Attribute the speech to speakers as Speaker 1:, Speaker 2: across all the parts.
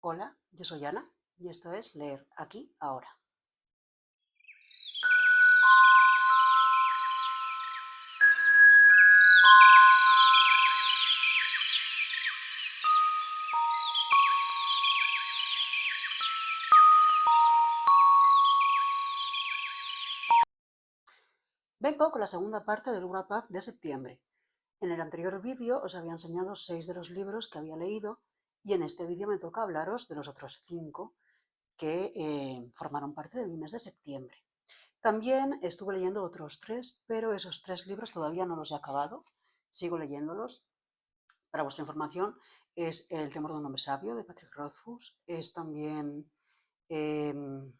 Speaker 1: Hola, yo soy Ana y esto es Leer aquí, ahora. Vengo con la segunda parte del wrap up de septiembre. En el anterior vídeo os había enseñado 6 de los libros que había leído y en este vídeo me toca hablaros de los otros 5 que formaron parte de mi mes de septiembre. También estuve leyendo otros 3, pero esos 3 libros todavía no los he acabado. Sigo leyéndolos. Para vuestra información, es El temor de un hombre sabio, de Patrick Rothfuss. Es también El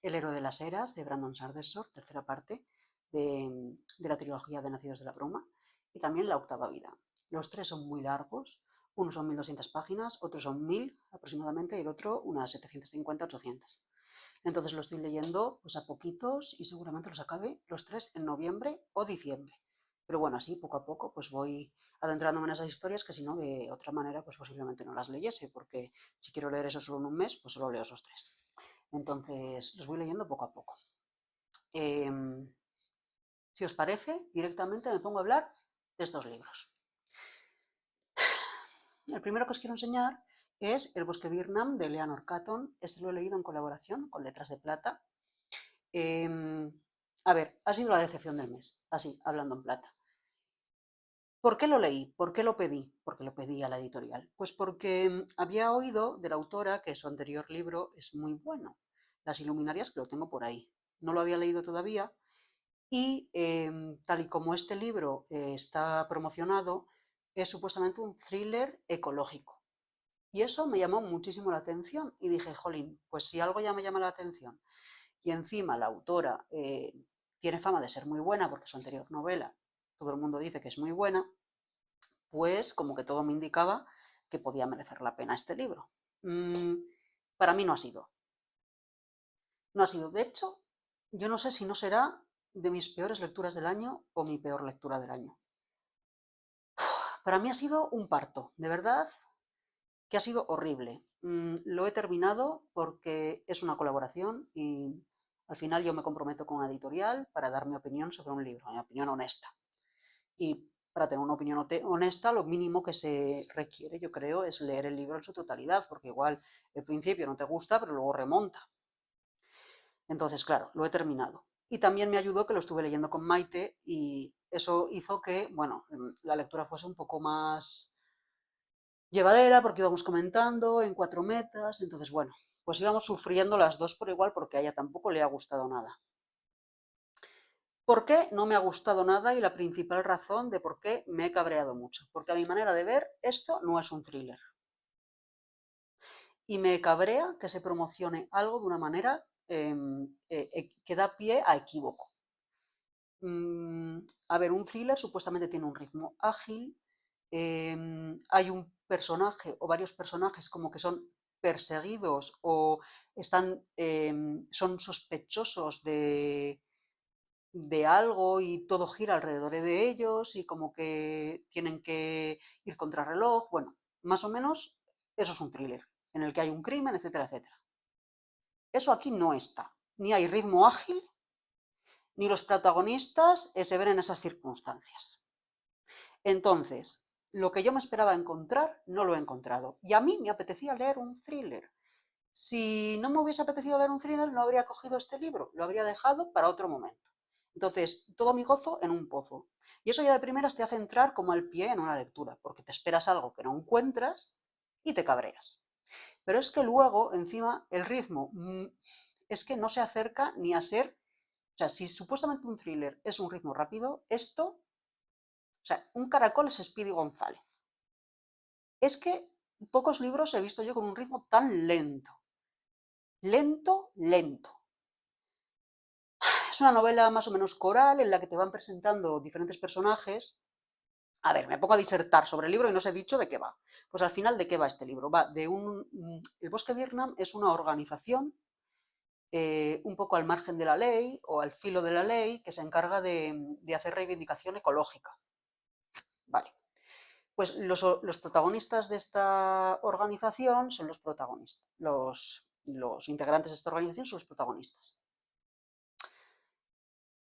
Speaker 1: héroe de las eras, de Brandon Sanderson, tercera parte de la trilogía de Nacidos de la Bruma. Y también La octava vida. Los 3 son muy largos. Unos son 1200 páginas, otros son 1000 aproximadamente, y el otro unas 750-800. Entonces lo estoy leyendo pues a poquitos y seguramente los acabe los 3 en noviembre o diciembre. Pero bueno, así poco a poco pues voy adentrándome en esas historias que si no de otra manera pues posiblemente no las leyese, porque si quiero leer eso solo en un mes pues solo leo esos 3. Entonces los voy leyendo poco a poco. Eh, si os parece, directamente me pongo a hablar de estos libros. El primero que os quiero enseñar es El bosque Birnam de Eleanor Catton. Este lo he leído en colaboración con Letras de Plata. A ver, ha sido la decepción del mes, así, hablando en plata. ¿Por qué lo leí? ¿Por qué lo pedí? Porque lo pedí a la editorial. Pues porque había oído de la autora que su anterior libro es muy bueno, Las Iluminarias, que lo tengo por ahí. No lo había leído todavía y tal y como este libro está promocionado, es supuestamente un thriller ecológico. Y eso me llamó muchísimo la atención y dije, jolín, pues si algo ya me llama la atención y encima la autora tiene fama de ser muy buena porque su anterior novela todo el mundo dice que es muy buena, pues como que todo me indicaba que podía merecer la pena este libro. Para mí no ha sido. No ha sido. De hecho, yo no sé si no será de mis peores lecturas del año o mi peor lectura del año. Para mí ha sido un parto, de verdad, que ha sido horrible. Lo he terminado porque es una colaboración y al final yo me comprometo con una editorial para dar mi opinión sobre un libro, mi opinión honesta. Y para tener una opinión honesta, lo mínimo que se requiere, yo creo, es leer el libro en su totalidad, porque igual el principio no te gusta, pero luego remonta. Entonces, claro, lo he terminado. Y también me ayudó que lo estuve leyendo con Maite y eso hizo que, bueno, la lectura fuese un poco más llevadera porque íbamos comentando en 4 metas. Entonces, bueno, pues íbamos sufriendo las dos por igual porque a ella tampoco le ha gustado nada. ¿Por qué no me ha gustado nada? Y la principal razón de por qué me he cabreado mucho. Porque a mi manera de ver, esto no es un thriller. Y me cabrea que se promocione algo de una manera que da pie a equívoco. A ver, un thriller supuestamente tiene un ritmo ágil, hay un personaje o varios personajes como que son perseguidos o son sospechosos de algo y todo gira alrededor de ellos y como que tienen que ir contra reloj. Bueno, más o menos eso es un thriller en el que hay un crimen, etcétera, etcétera. Eso aquí no está. Ni hay ritmo ágil, ni los protagonistas se ven en esas circunstancias. Entonces, lo que yo me esperaba encontrar, no lo he encontrado. Y a mí me apetecía leer un thriller. Si no me hubiese apetecido leer un thriller, no habría cogido este libro, lo habría dejado para otro momento. Entonces, todo mi gozo en un pozo. Y eso ya de primeras te hace entrar como al pie en una lectura, porque te esperas algo que no encuentras y te cabreas. Pero es que luego, encima, el ritmo es que no se acerca ni a ser... O sea, si supuestamente un thriller es un ritmo rápido, esto... O sea, un caracol es Speedy González. Es que pocos libros he visto yo con un ritmo tan lento. Lento, lento. Es una novela más o menos coral en la que te van presentando diferentes personajes. A ver, me pongo a disertar sobre el libro y no os he dicho de qué va. Pues al final, ¿de qué va este libro? Va de un... El Bosque Birnam es una organización un poco al margen de la ley o al filo de la ley que se encarga de hacer reivindicación ecológica. Vale. Pues los protagonistas de esta organización son los protagonistas, los integrantes de esta organización son los protagonistas.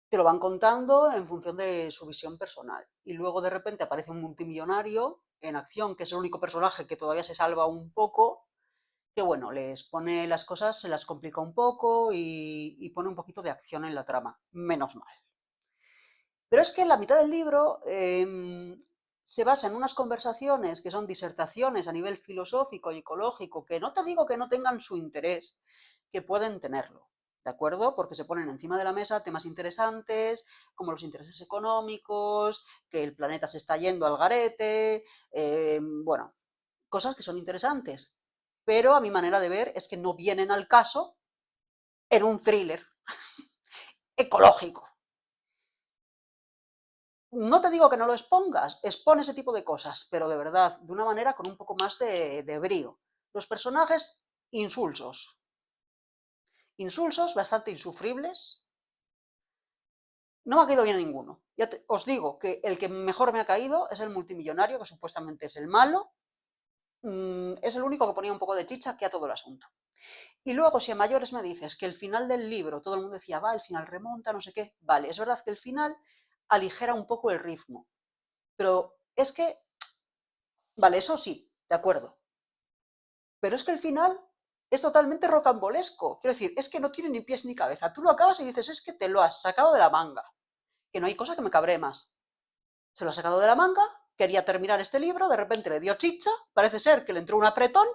Speaker 1: Te lo van contando en función de su visión personal. Y luego de repente aparece un multimillonario en acción, que es el único personaje que todavía se salva un poco, que bueno, les pone las cosas, se las complica un poco y pone un poquito de acción en la trama. Menos mal. Pero es que en la mitad del libro se basa en unas conversaciones que son disertaciones a nivel filosófico y ecológico, que no te digo que no tengan su interés, que pueden tenerlo, ¿de acuerdo? Porque se ponen encima de la mesa temas interesantes, como los intereses económicos, que el planeta se está yendo al garete, bueno, cosas que son interesantes. Pero a mi manera de ver es que no vienen al caso en un thriller ecológico. No te digo que no lo expongas, expone ese tipo de cosas, pero de verdad, de una manera con un poco más de brío. Los personajes insulsos, insulsos, bastante insufribles. No me ha caído bien ninguno. Os digo que el que mejor me ha caído es el multimillonario, que supuestamente es el malo. Es el único que ponía un poco de chicha aquí a todo el asunto. Y luego, si a mayores me dices que el final del libro, todo el mundo decía, va, el final remonta, no sé qué. Vale, es verdad que el final aligera un poco el ritmo. Pero es que, vale, eso sí, de acuerdo. Pero es que el final es totalmente rocambolesco. Quiero decir, es que no tiene ni pies ni cabeza. Tú lo acabas y dices, es que te lo has sacado de la manga. Que no hay cosa que me cabree más. Se lo ha sacado de la manga, quería terminar este libro, de repente le dio chicha, parece ser que le entró un apretón,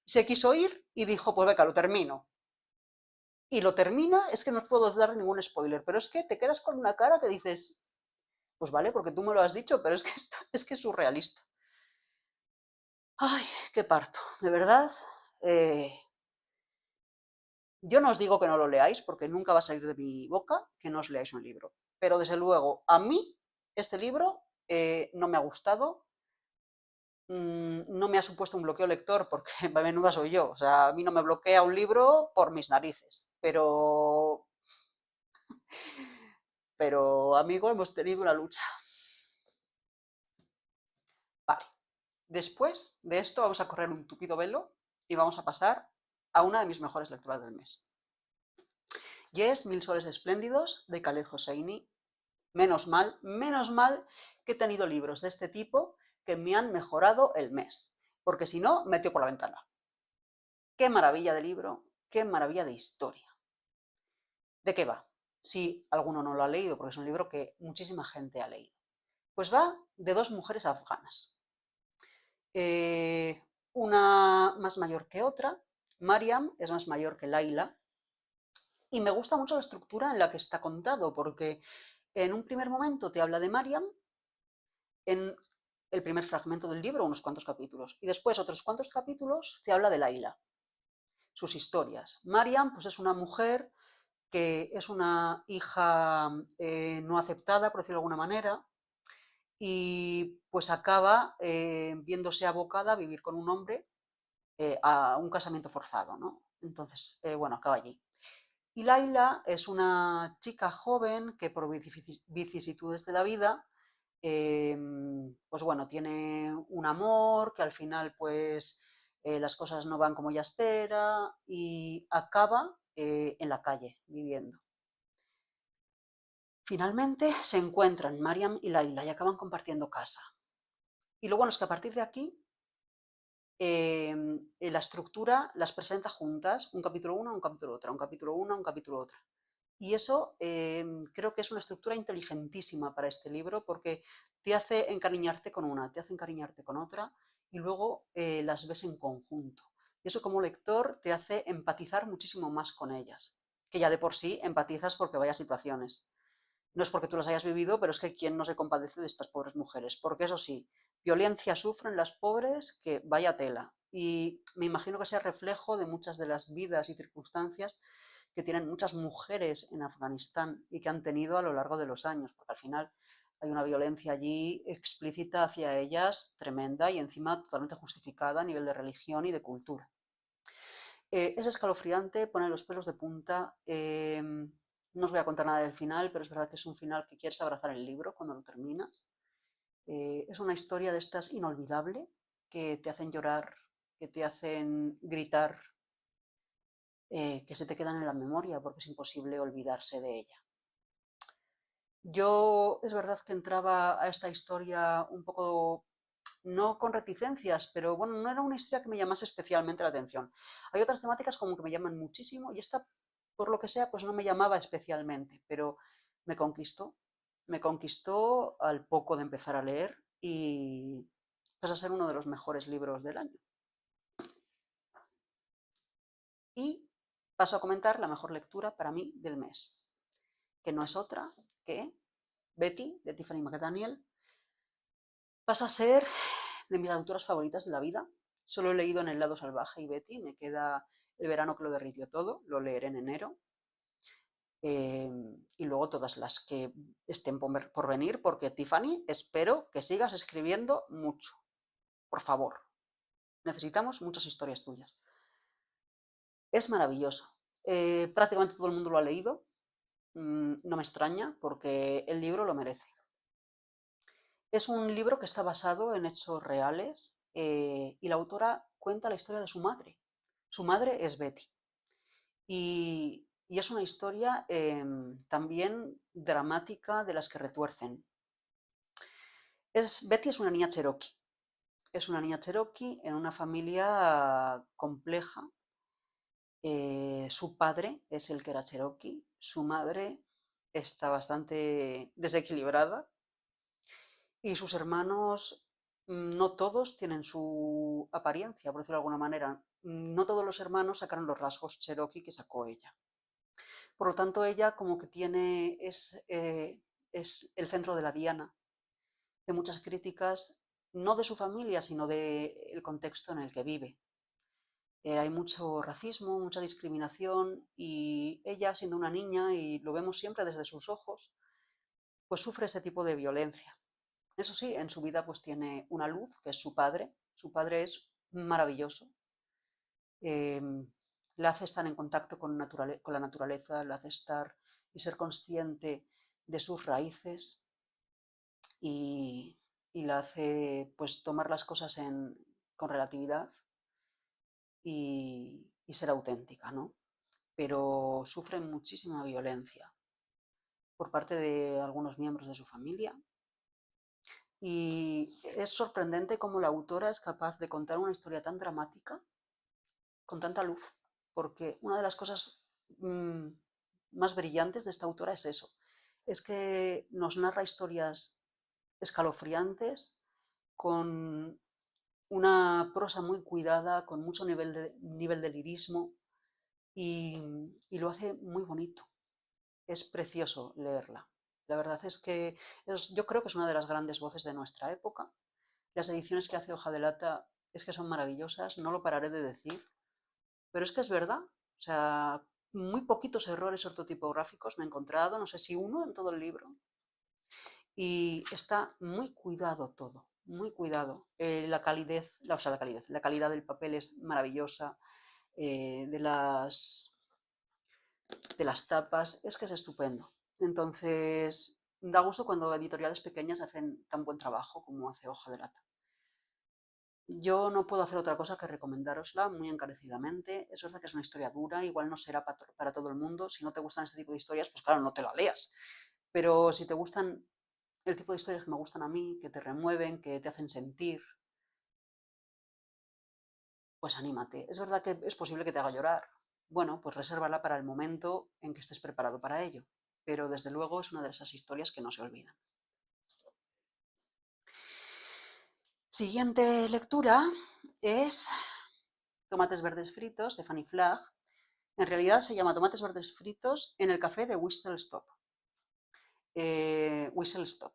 Speaker 1: se quiso ir y dijo, pues venga, lo termino. Y lo termina, es que no os puedo dar ningún spoiler, pero es que te quedas con una cara que dices, pues vale, porque tú me lo has dicho, pero es que es que es surrealista. Ay, qué parto, de verdad. Eh, Yo no os digo que no lo leáis, porque nunca va a salir de mi boca que no os leáis un libro. Pero desde luego, a mí este libro no me ha gustado, no me ha supuesto un bloqueo lector, porque menuda soy yo. O sea, a mí no me bloquea un libro por mis narices. Pero amigo, hemos tenido una lucha. Vale. Después de esto vamos a correr un tupido velo y vamos a pasar a una de mis mejores lecturas del mes. Y es Mil soles espléndidos de Khaled Hosseini. Menos mal que he tenido libros de este tipo que me han mejorado el mes, porque si no, metió por la ventana. Qué maravilla de libro, qué maravilla de historia. ¿De qué va? Si alguno no lo ha leído, porque es un libro que muchísima gente ha leído. Pues va de dos mujeres afganas. Una más mayor que otra. Mariam es más mayor que Laila. Y me gusta mucho la estructura en la que está contado, porque en un primer momento te habla de Mariam, en el primer fragmento del libro, unos cuantos capítulos, y después otros cuantos capítulos te habla de Laila, sus historias. Mariam, pues es una mujer que es una hija no aceptada, por decirlo de alguna manera, y pues acaba viéndose abocada a vivir con un hombre a un casamiento forzado, ¿no? Entonces, bueno, acaba allí. Y Laila es una chica joven que por vicisitudes de la vida pues bueno, tiene un amor que al final pues las cosas no van como ella espera y acaba en la calle viviendo. Finalmente se encuentran Mariam y Laila y acaban compartiendo casa. Y lo bueno es que a partir de aquí la estructura las presenta juntas, un capítulo uno, un capítulo otra, un capítulo uno, un capítulo otra. Y eso creo que es una estructura inteligentísima para este libro porque te hace encariñarte con una, te hace encariñarte con otra y luego las ves en conjunto. Y eso como lector te hace empatizar muchísimo más con ellas, que ya de por sí empatizas porque vaya situaciones. No es porque tú las hayas vivido, pero es que quién no se compadece de estas pobres mujeres. Porque eso sí, violencia sufren las pobres que vaya tela. Y me imagino que sea reflejo de muchas de las vidas y circunstancias que tienen muchas mujeres en Afganistán y que han tenido a lo largo de los años, porque al final hay una violencia allí explícita hacia ellas tremenda y encima totalmente justificada a nivel de religión y de cultura. Es escalofriante, pone los pelos de punta. No os voy a contar nada del final, pero es verdad que es un final que quieres abrazar el libro cuando lo terminas. Es una historia de estas inolvidable que te hacen llorar, que te hacen gritar, que se te quedan en la memoria porque es imposible olvidarse de ella. Yo es verdad que entraba a esta historia un poco, no con reticencias, pero bueno, no era una historia que me llamase especialmente la atención. Hay otras temáticas como que me llaman muchísimo y esta, por lo que sea, pues no me llamaba especialmente, pero me conquistó. Me conquistó al poco de empezar a leer y pasa a ser uno de los mejores libros del año. Y paso a comentar la mejor lectura para mí del mes, que no es otra que Betty, de Tiffany McDaniel. Pasa a ser de mis autoras favoritas de la vida. Solo he leído En el lado salvaje y Betty, me queda El verano que lo derritió todo, lo leeré en enero. Y luego todas las que estén por venir, porque Tiffany, espero que sigas escribiendo mucho. Por favor, necesitamos muchas historias tuyas. Es maravilloso. Prácticamente todo el mundo lo ha leído. No me extraña porque el libro lo merece. Es un libro que está basado en hechos reales y la autora cuenta la historia de su madre. Su madre es Betty y es una historia también dramática de las que retuercen. Betty es una niña cherokee. Es una niña cherokee en una familia compleja. Su padre es el que era cherokee. Su madre está bastante desequilibrada y sus hermanos, no todos tienen su apariencia, por decirlo de alguna manera. No todos los hermanos sacaron los rasgos cherokee que sacó ella. Por lo tanto, ella como que es el centro de la diana de muchas críticas, no de su familia, sino del contexto en el que vive. Hay mucho racismo, mucha discriminación y ella, siendo una niña, y lo vemos siempre desde sus ojos, pues sufre ese tipo de violencia. Eso sí, en su vida pues tiene una luz, que es su padre. Su padre es maravilloso. Eh, Le hace estar en contacto con la naturaleza, le hace estar y ser consciente de sus raíces y, y la hace pues tomar las cosas con relatividad y ser auténtica, ¿no? Pero sufre muchísima violencia por parte de algunos miembros de su familia. Y es sorprendente cómo la autora es capaz de contar una historia tan dramática con tanta luz, porque una de las cosas mmm, más brillantes de esta autora es eso, es que nos narra historias escalofriantes con una prosa muy cuidada, con mucho nivel de lirismo y, y lo hace muy bonito. Es precioso leerla. La verdad es que yo creo que es una de las grandes voces de nuestra época. Las ediciones que hace Hoja de Lata es que son maravillosas, no lo pararé de decir. Pero es que es verdad. O sea, muy poquitos errores ortotipográficos me he encontrado, no sé si uno en todo el libro. Y está muy cuidado todo, muy cuidado. La calidad del papel es maravillosa, de las tapas, es que es estupendo. Entonces, da gusto cuando editoriales pequeñas hacen tan buen trabajo como hace Hoja de Lata. Yo no puedo hacer otra cosa que recomendárosla muy encarecidamente. Es verdad que es una historia dura, igual no será para todo el mundo. Si no te gustan este tipo de historias, pues claro, no te la leas. Pero si te gustan el tipo de historias que me gustan a mí, que te remueven, que te hacen sentir, pues anímate. Es verdad que es posible que te haga llorar. Bueno, pues resérvala para el momento en que estés preparado para ello. Pero desde luego es una de esas historias que no se olvidan. Siguiente lectura es Tomates verdes fritos de Fanny Flagg. En realidad se llama Tomates verdes fritos en el café de Whistle Stop. Whistle Stop.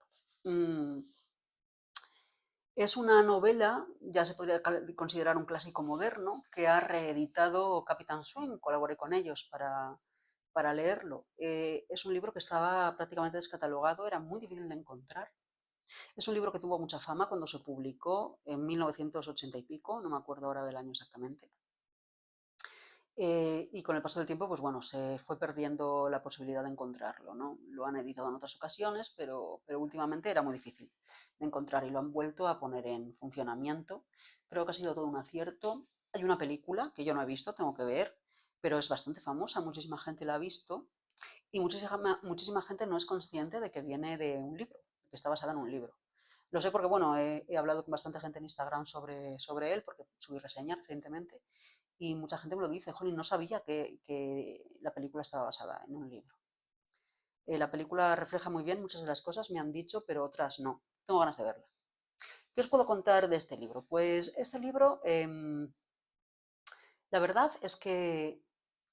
Speaker 1: Es una novela, ya se podría considerar un clásico moderno, que ha reeditado Capitán Swing. Colaboré con ellos para leerlo. Es un libro que estaba prácticamente descatalogado, era muy difícil de encontrar. Es un libro que tuvo mucha fama cuando se publicó en 1980 y pico, no me acuerdo ahora del año exactamente. Y con el paso del tiempo, pues bueno, se fue perdiendo la posibilidad de encontrarlo, ¿no? Lo han editado en otras ocasiones, pero últimamente era muy difícil de encontrar y lo han vuelto a poner en funcionamiento. Creo que ha sido todo un acierto. Hay una película que yo no he visto, tengo que ver, pero es bastante famosa, muchísima gente la ha visto y muchísima gente no es consciente de que viene de un libro, que está basada en un libro. Lo sé porque, bueno, he hablado con bastante gente en Instagram sobre él, porque subí reseña recientemente, y mucha gente me lo dice, Jolín, no sabía que la película estaba basada en un libro. La película refleja muy bien muchas de las cosas, me han dicho, pero otras no. Tengo ganas de verla. ¿Qué os puedo contar de este libro? Pues este libro, la verdad es que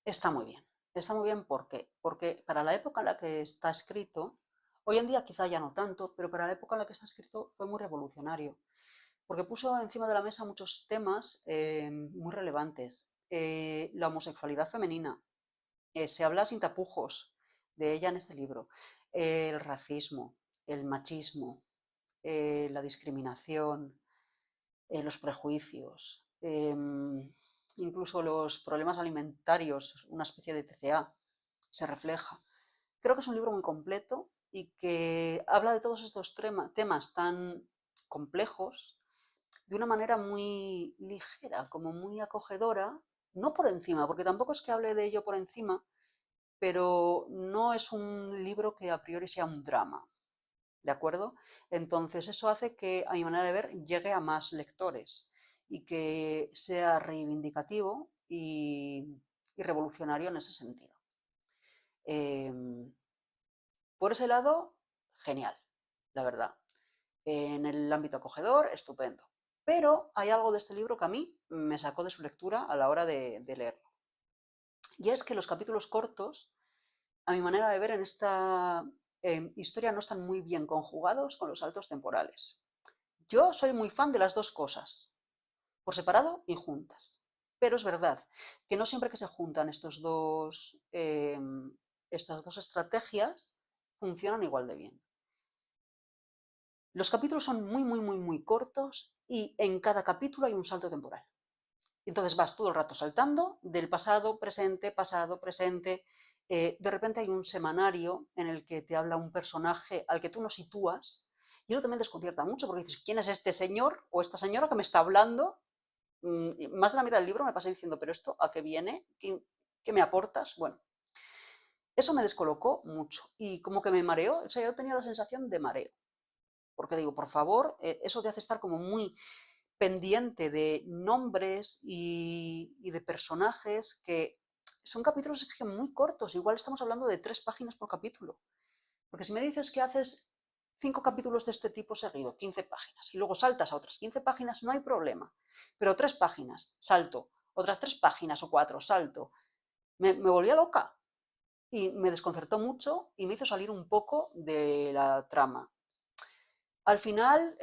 Speaker 1: está muy bien. Está muy bien, ¿por qué? Porque para la época en la que está escrito, hoy en día quizá ya no tanto, pero para la época en la que está escrito fue muy revolucionario, porque puso encima de la mesa muchos temas muy relevantes. La homosexualidad femenina, se habla sin tapujos de ella en este libro. El racismo, el machismo, la discriminación, los prejuicios, incluso los problemas alimentarios, una especie de TCA, se refleja. Creo que es un libro muy completo y que habla de todos estos temas tan complejos de una manera muy ligera, como muy acogedora, no por encima, porque tampoco es que hable de ello por encima, pero no es un libro que a priori sea un drama, ¿de acuerdo? Entonces eso hace que, a mi manera de ver, llegue a más lectores y que sea reivindicativo y revolucionario en ese sentido. Em, por ese lado, genial, la verdad. En el ámbito acogedor, estupendo. Pero hay algo de este libro que a mí me sacó de su lectura a la hora de leerlo. Y es que los capítulos cortos, a mi manera de ver, en esta historia no están muy bien conjugados con los saltos temporales. Yo soy muy fan de las dos cosas, por separado y juntas. Pero es verdad que no siempre que se juntan estas dos estrategias funcionan igual de bien. Los capítulos son muy, muy, muy, muy cortos y en cada capítulo hay un salto temporal. Entonces vas todo el rato saltando del pasado, presente. De repente hay un semanario en el que te habla un personaje al que tú no sitúas. Y eso también desconcierta mucho porque dices, ¿quién es este señor o esta señora que me está hablando? Más de la mitad del libro me pasé diciendo, ¿pero esto a qué viene? ¿Qué me aportas? Bueno, eso me descolocó mucho y como que me mareó. O sea, yo tenía la sensación de mareo. Porque digo, por favor, eso te hace estar como muy pendiente de nombres y de personajes que son capítulos es que muy cortos, igual estamos hablando de 3 páginas por capítulo. Porque si me dices que haces 5 capítulos de este tipo seguido, 15 páginas, y luego saltas a otras 15 páginas, no hay problema. Pero 3 páginas, salto, otras 3 páginas o 4, salto. Me volvía loca y me desconcertó mucho y me hizo salir un poco de la trama. Al final,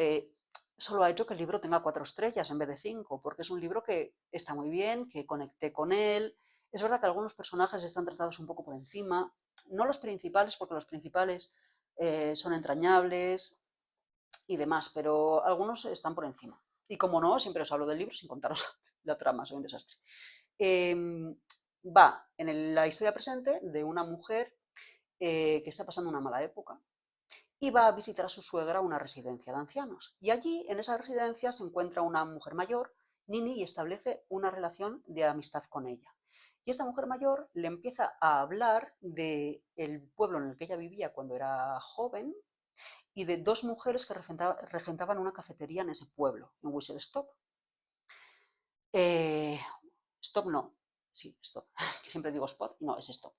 Speaker 1: solo ha hecho que el libro tenga 4 estrellas en vez de 5, porque es un libro que está muy bien, que conecté con él. Es verdad que algunos personajes están tratados un poco por encima, no los principales, porque los principales son entrañables y demás, pero algunos están por encima. Y como no, siempre os hablo del libro sin contaros la trama, soy un desastre. Va en la historia presente de una mujer que está pasando una mala época y va a visitar a su suegra a una residencia de ancianos. Y allí, en esa residencia, se encuentra una mujer mayor, Nini, y establece una relación de amistad con ella. Y esta mujer mayor le empieza a hablar del pueblo en el que ella vivía cuando era joven y de 2 mujeres que regentaban una cafetería en ese pueblo, en Whistle Stop. Eh, Stop no, sí, Stop, que siempre digo Spot, no, es Stop.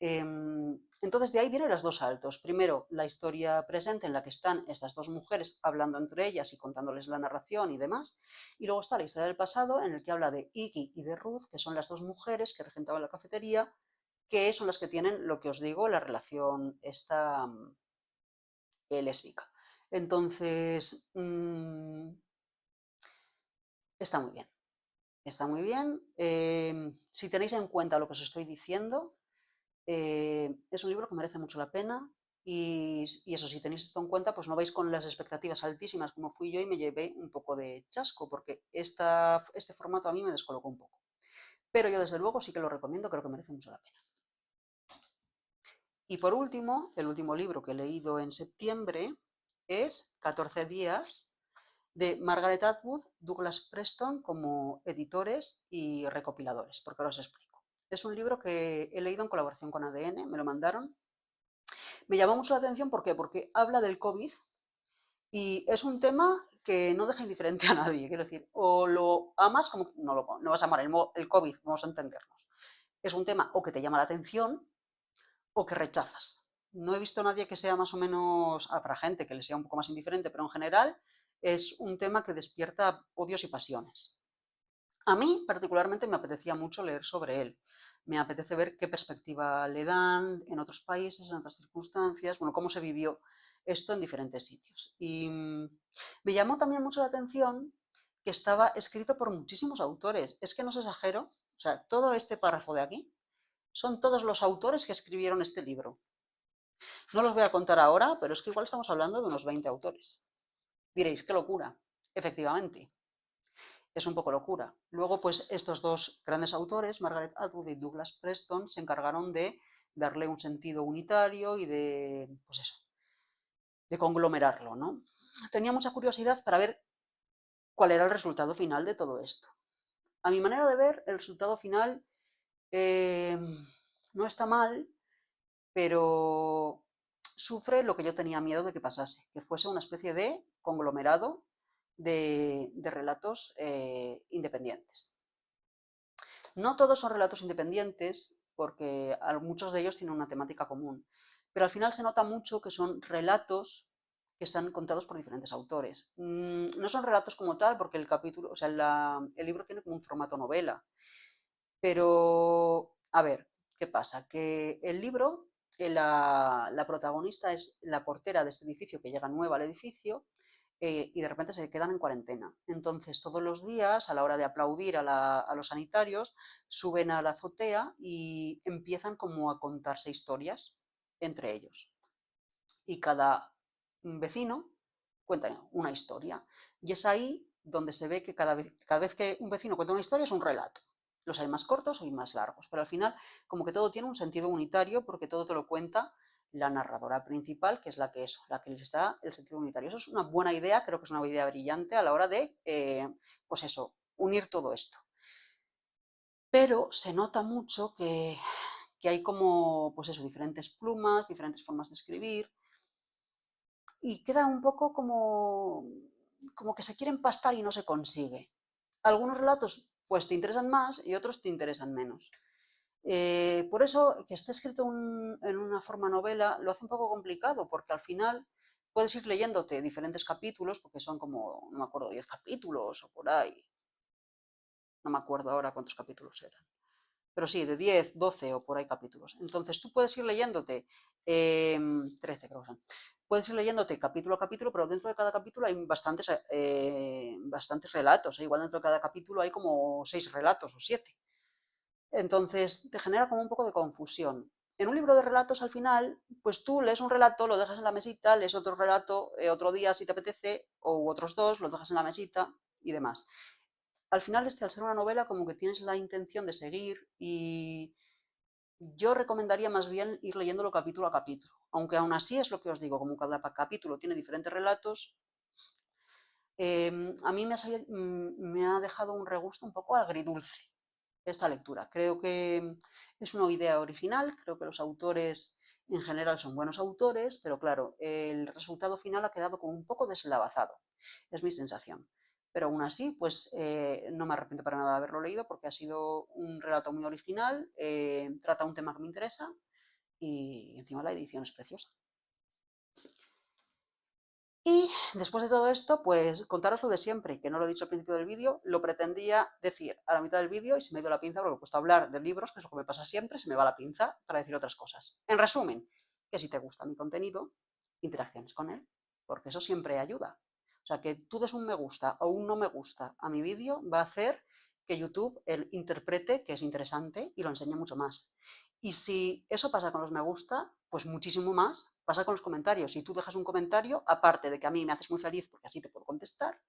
Speaker 1: Entonces de ahí vienen los 2 saltos. Primero, la historia presente en la que están estas 2 mujeres hablando entre ellas y contándoles la narración y demás. Y luego está la historia del pasado en el que habla de Iggy y de Ruth, que son las 2 mujeres que regentaban la cafetería, que son las que tienen, lo que os digo, la relación esta lésbica. Entonces, está muy bien. Está muy bien. Si tenéis en cuenta lo que os estoy diciendo, es un libro que merece mucho la pena y eso, si tenéis esto en cuenta, pues no vais con las expectativas altísimas como fui yo y me llevé un poco de chasco, porque este formato a mí me descolocó un poco. pero yo desde luego sí que lo recomiendo, creo que merece mucho la pena. Y por último, el último libro que he leído en septiembre es 14 días de Margaret Atwood, Douglas Preston como editores y recopiladores, porque ahora os explico. Es un libro que he leído en colaboración con ADN, me lo mandaron. Me llamó mucho la atención, ¿por qué? Porque habla del COVID y es un tema que no deja indiferente a nadie. Quiero decir, o lo amas, como no vas a amar el COVID, vamos a entendernos. Es un tema o que te llama la atención o que rechazas. No he visto a nadie que sea más o menos, habrá gente que le sea un poco más indiferente, pero en general es un tema que despierta odios y pasiones. A mí particularmente me apetecía mucho leer sobre él. Me apetece ver qué perspectiva le dan en otros países, en otras circunstancias, bueno, cómo se vivió esto en diferentes sitios. Y me llamó también mucho la atención que estaba escrito por muchísimos autores. Es que no os exagero, o sea, todo este párrafo de aquí son todos los autores que escribieron este libro. No los voy a contar ahora, pero es que igual estamos hablando de unos 20 autores. Diréis, qué locura. Efectivamente, es un poco locura. Luego, pues estos dos grandes autores, Margaret Atwood y Douglas Preston, se encargaron de darle un sentido unitario y de, pues eso, de conglomerarlo, ¿no? Tenía mucha curiosidad para ver cuál era el resultado final de todo esto. A mi manera de ver, el resultado final eh, no está mal, pero sufre lo que yo tenía miedo de que pasase, que fuese una especie de conglomerado de relatos independientes. No todos son relatos independientes, porque muchos de ellos tienen una temática común, pero al final se nota mucho que son relatos que están contados por diferentes autores. No son relatos como tal, porque el capítulo, o sea, el libro tiene como un formato novela, pero a ver, ¿qué pasa? Que el libro, la protagonista es la portera de este edificio que llega nueva al edificio y de repente se quedan en cuarentena. Entonces, todos los días, a la hora de aplaudir a los sanitarios, suben a la azotea y empiezan como a contarse historias entre ellos. Y cada vecino cuenta una historia. Y es ahí donde se ve que cada vez que un vecino cuenta una historia es un relato. Los hay más cortos o hay más largos, pero al final como que todo tiene un sentido unitario porque todo te lo cuenta la narradora principal, que es la que les da el sentido unitario. Eso es una buena idea, creo que es una idea brillante a la hora de, pues eso, unir todo esto. Pero se nota mucho que hay como, pues eso, diferentes plumas, diferentes formas de escribir, y queda un poco como que se quiere empastar y no se consigue. Algunos relatos pues te interesan más y otros te interesan menos. Por eso, que esté escrito en una forma novela lo hace un poco complicado, porque al final puedes ir leyéndote diferentes capítulos, porque son como, no me acuerdo, 10 capítulos o por ahí. No me acuerdo ahora cuántos capítulos eran. Pero sí, de 10, 12 o por ahí capítulos. Entonces tú puedes ir leyéndote, 13 creo que son, puedes ir leyéndote capítulo a capítulo, pero dentro de cada capítulo hay bastantes relatos. Igual dentro de cada capítulo hay como 6 relatos o 7. Entonces te genera como un poco de confusión. En un libro de relatos, al final, pues tú lees un relato, lo dejas en la mesita, lees otro relato otro día si te apetece, o otros dos, los dejas en la mesita y demás. Al final, al ser una novela, como que tienes la intención de seguir y yo recomendaría más bien ir leyéndolo capítulo a capítulo. Aunque aún así es lo que os digo, como cada capítulo tiene diferentes relatos, a mí me ha dejado un regusto un poco agridulce esta lectura. Creo que es una idea original, creo que los autores en general son buenos autores, pero claro, el resultado final ha quedado como un poco deslavazado. Es mi sensación. Pero aún así, pues no me arrepiento para nada de haberlo leído porque ha sido un relato muy original, trata un tema que me interesa y encima la edición es preciosa. Y después de todo esto, pues contaros lo de siempre, que no lo he dicho al principio del vídeo, lo pretendía decir a la mitad del vídeo y se me ha ido la pinza porque he puesto a hablar de libros, que es lo que me pasa siempre, se me va la pinza para decir otras cosas. En resumen, que si te gusta mi contenido, interacciones con él, porque eso siempre ayuda. O sea, que tú des un me gusta o un no me gusta a mi vídeo va a hacer que YouTube interprete que es interesante y lo enseñe mucho más. Y si eso pasa con los me gusta, pues muchísimo más pasa con los comentarios. Si tú dejas un comentario, aparte de que a mí me haces muy feliz porque así te puedo contestar,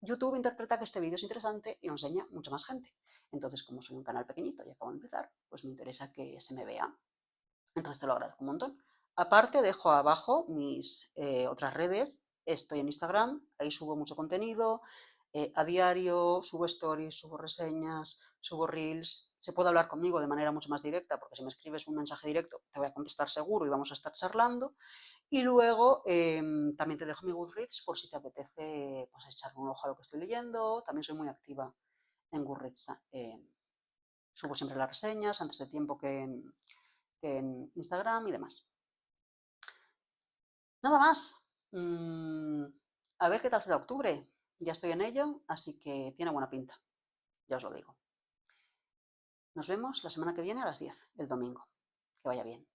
Speaker 1: YouTube interpreta que este vídeo es interesante y lo enseña mucha más gente. Entonces, como soy un canal pequeñito y acabo de empezar, pues me interesa que se me vea. Entonces te lo agradezco un montón. Aparte, dejo abajo mis otras redes. Estoy en Instagram, ahí subo mucho contenido. A diario subo stories, subo reseñas, subo reels. Se puede hablar conmigo de manera mucho más directa, porque si me escribes un mensaje directo te voy a contestar seguro y vamos a estar charlando. Y luego también te dejo mi Goodreads por si te apetece pues, echarle un ojo a lo que estoy leyendo. También soy muy activa en Goodreads. Subo siempre las reseñas antes de tiempo que en Instagram y demás. Nada más. A ver qué tal se da octubre. Ya estoy en ello, así que tiene buena pinta. Ya os lo digo. Nos vemos la semana que viene a las 10, el domingo. Que vaya bien.